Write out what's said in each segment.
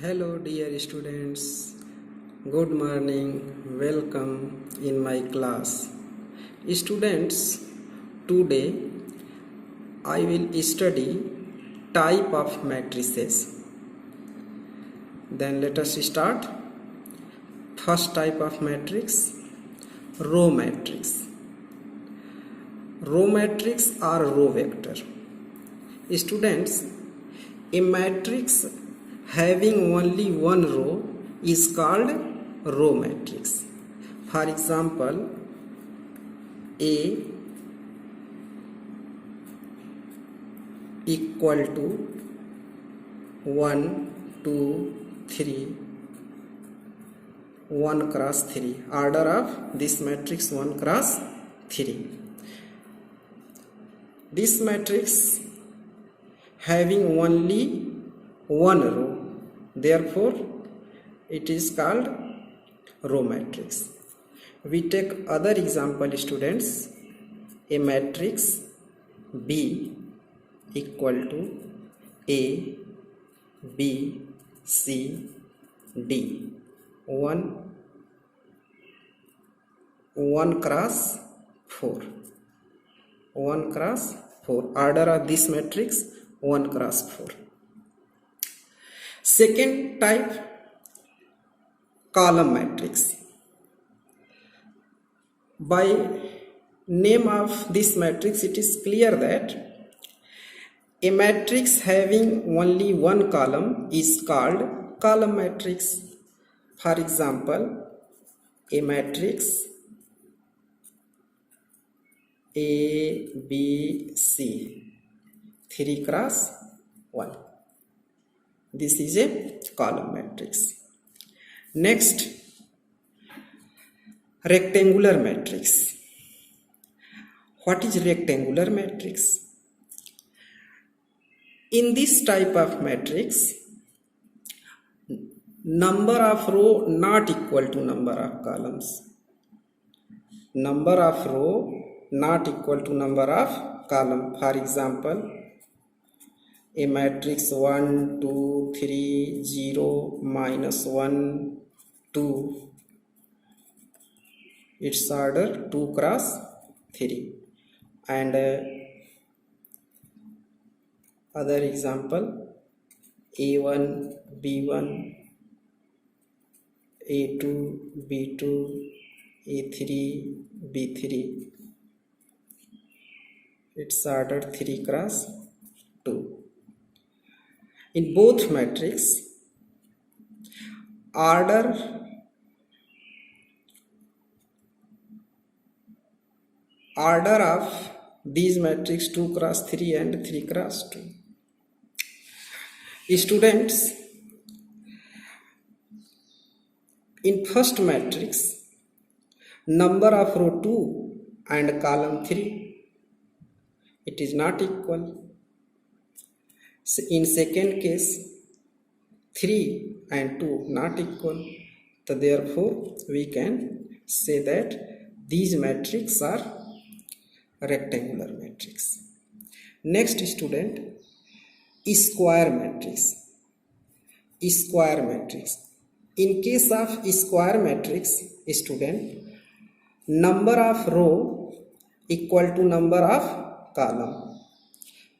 Hello dear students, good morning, welcome in my class. Students, today I will study type of matrices. Then let us start. First type of matrix, row matrix. Row matrix or row vector. Students, a matrix having only one row is called row matrix. For example, A equal to 1, 2, 3, 1 cross 3. Order of this matrix 1 cross 3. This matrix having only one row, therefore it is called row matrix. We take other example, students. A matrix B equal to A, B, C, D. 1 cross 4. 1 cross 4. Order of this matrix 1 cross 4. Second type, column matrix. By name of this matrix, it is clear that a matrix having only one column is called column matrix. For example, a matrix A, B, C, 3 cross 1. This is a column matrix. Next, rectangular matrix. What is rectangular matrix? In this type of matrix, number of row not equal to number of columns. Number of row not equal to number of column. For example, a matrix 1, 2, 3, 0, minus 1, 2. Its order 2 cross 3. And other example, A1, B1, A2, B2, A3, B3. Its order 3 cross 2. In both matrix, order of these matrix 2 cross 3 and 3 cross 2. Students, in first matrix, number of row 2 and column 3, it is not equal. In second case, 3 and 2 not equal. So therefore, we can say that these matrices are rectangular matrix. Next, student, square matrix. Square matrix. In case of square matrix, student, number of row equal to number of column.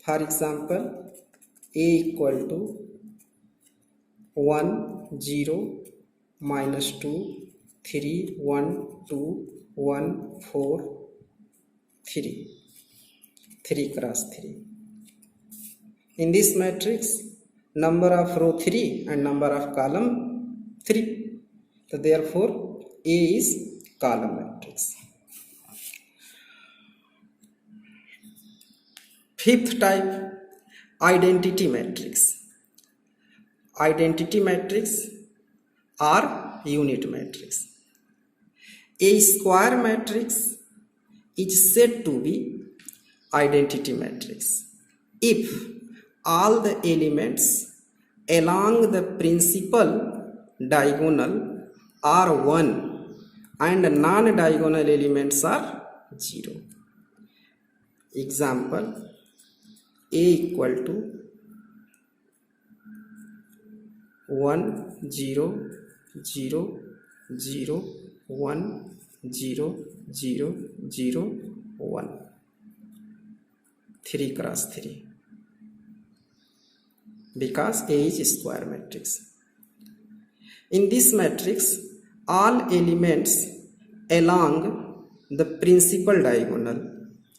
For example, A equal to 1, 0, minus 2, 3, 1, 2, 1, 4, 3. 3 cross 3. In this matrix, number of row 3 and number of column 3. So therefore, A is column matrix. Fifth type, identity matrix. Identity matrix or unit matrix. A square matrix is said to be identity matrix if all the elements along the principal diagonal are 1 and non-diagonal elements are 0. Example, A equal to 1 0 0 0 1 0 0 0 1, 3 cross 3, because A is square matrix. In this matrix, all elements along the principal diagonal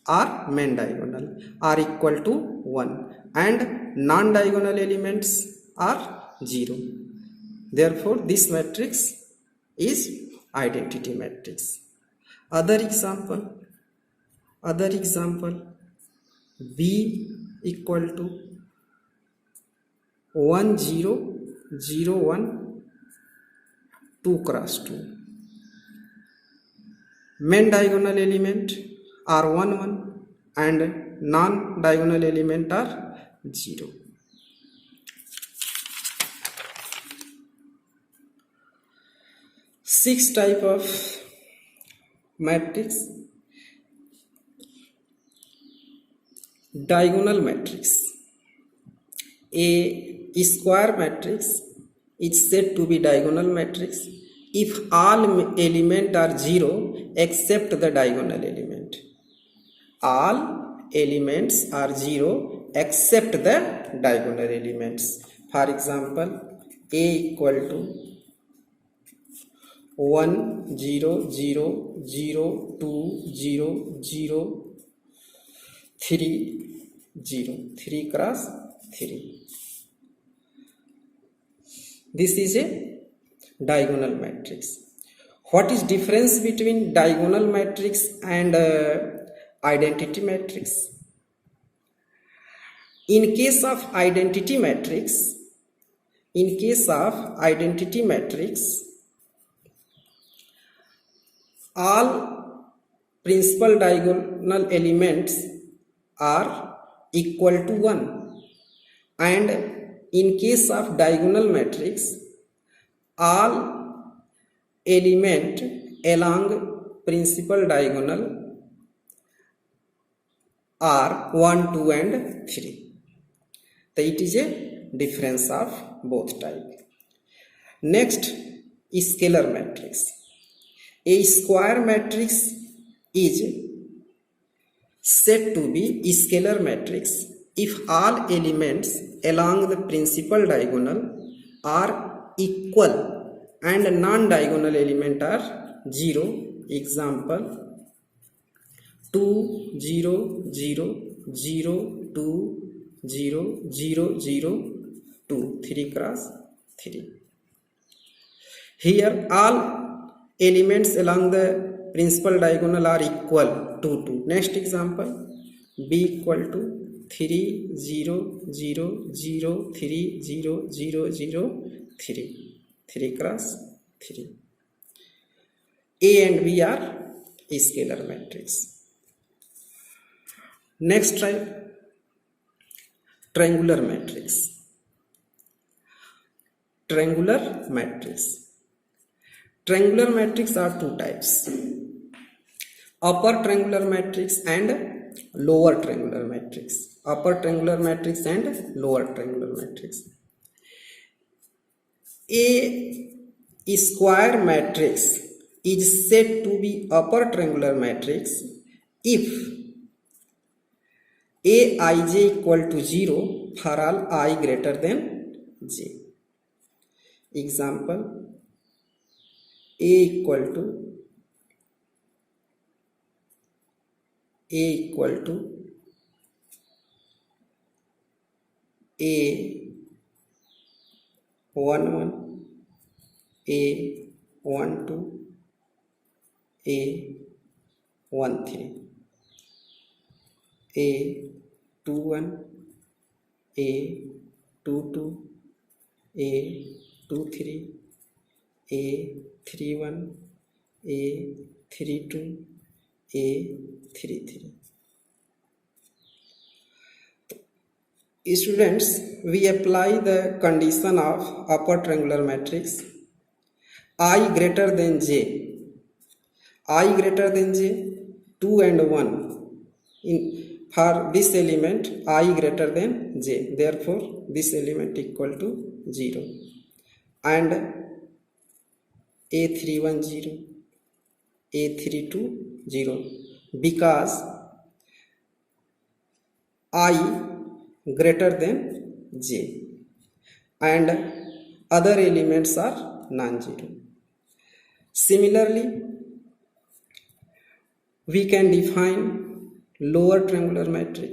or main diagonal are equal to 1 and non-diagonal elements are 0. Therefore, this matrix is identity matrix. Other example, B equal to 1 0 0 1 2 cross 2. Main diagonal element are 1 1 and non-diagonal element are 0. Six type of matrix. Diagonal matrix. A square matrix is said to be diagonal matrix if all elements are 0 except the diagonal element. All elements are 0 except the diagonal elements. For example, A equal to 1 0 0 0 2 0 0 3 0, 3 cross 3. This is a diagonal matrix. What is difference between diagonal matrix and identity matrix? In case of identity matrix, all principal diagonal elements are equal to 1, and in case of diagonal matrix, all element along principal diagonal are 1 2 and 3. So it is a difference of both type. Next is scalar matrix. A square matrix is said to be a scalar matrix if all elements along the principal diagonal are equal and non-diagonal element are 0. Example, 2 0 0 0 2 0 0 0 2, 3 cross 3. Here all elements along the principal diagonal are equal to 2. Next example, B equal to 3 0 0 0 3 0 0 0 3, 3 cross 3. A and B are a scalar matrix. Next type, triangular matrix. Triangular matrix are two types: upper triangular matrix and lower triangular matrix. Upper triangular matrix and lower triangular matrix. A square matrix is said to be upper triangular matrix if Aij equal to 0 for all I greater than j. Example, A equal to A 1 1, A 1 2, A 1 3, A 2 1, A 2 2, A 2 3, A 3 1, A 3 2, A 3 3. Students, we apply the condition of upper triangular matrix I greater than j. I greater than j, 2 and 1. For this element I greater than j, therefore this element equal to 0. and A31 0, A32 0, because I greater than j and other elements are non-zero. Similarly, we can define lower triangular matrix.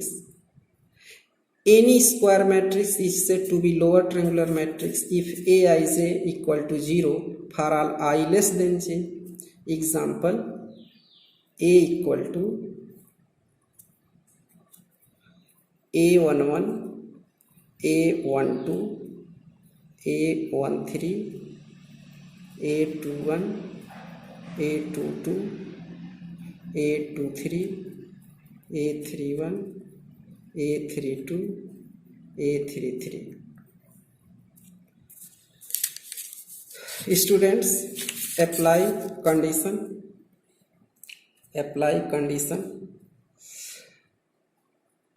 Any square matrix is said to be lower triangular matrix if Aij equal to 0 for all I less than j. Example, A equal to A11, A12, A13, A21, A22, A23, A31, A32, A33. Students, apply condition.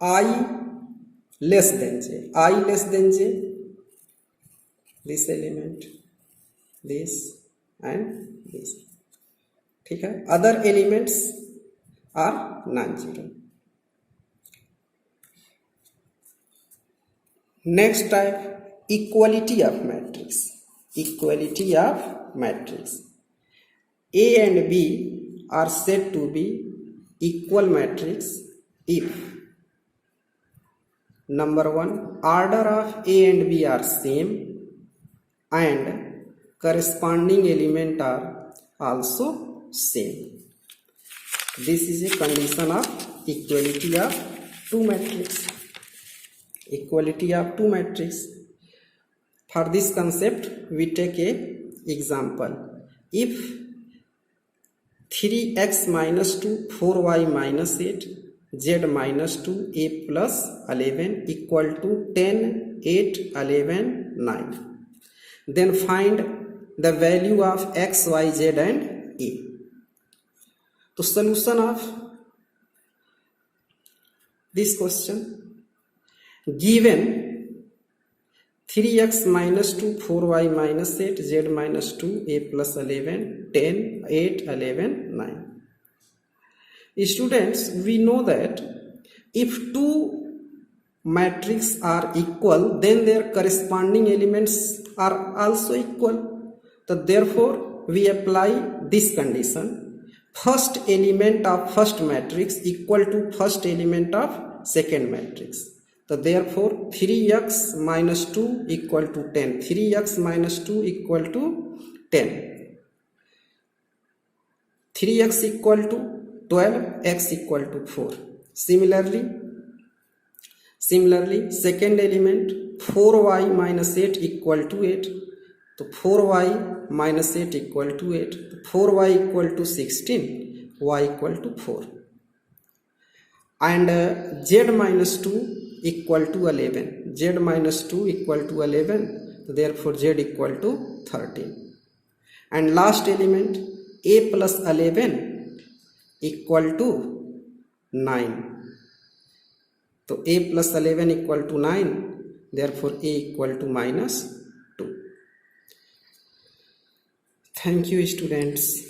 I less than j, this element, this and this. ठीक है, other elements are non-zero. Next type, equality of matrix. A and B are said to be equal matrix if number 1, order of A and B are same and corresponding element are also same. This is a condition of equality of two matrix. For this concept, we take a example. If 3x minus 2 4y minus 8 z minus 2 a plus 11 equal to 10 8 11 9, then find the value of x y z and a. तो solution of this question, given 3x minus 2 4y minus 8 z minus 2 a plus 11 10 8 11 9. Students, we know that if two matrices are equal, then their corresponding elements are also equal. So therefore we apply this condition: first element of first matrix equal to first element of second matrix. So therefore 3x minus 2 equal to 10, 3x minus 2 equal to 10, 3x equal to 12, x equal to 4. Similarly second element 4y minus 8 equal to 8. So 4y minus 8 equal to 8, 4y equal to 16, y equal to 4. And z minus 2 equal to 11, z minus 2 equal to 11, so therefore z equal to 13. And last element a plus 11 equal to 9. So a plus 11 equal to 9, therefore a equal to minus 2. Thank you, students.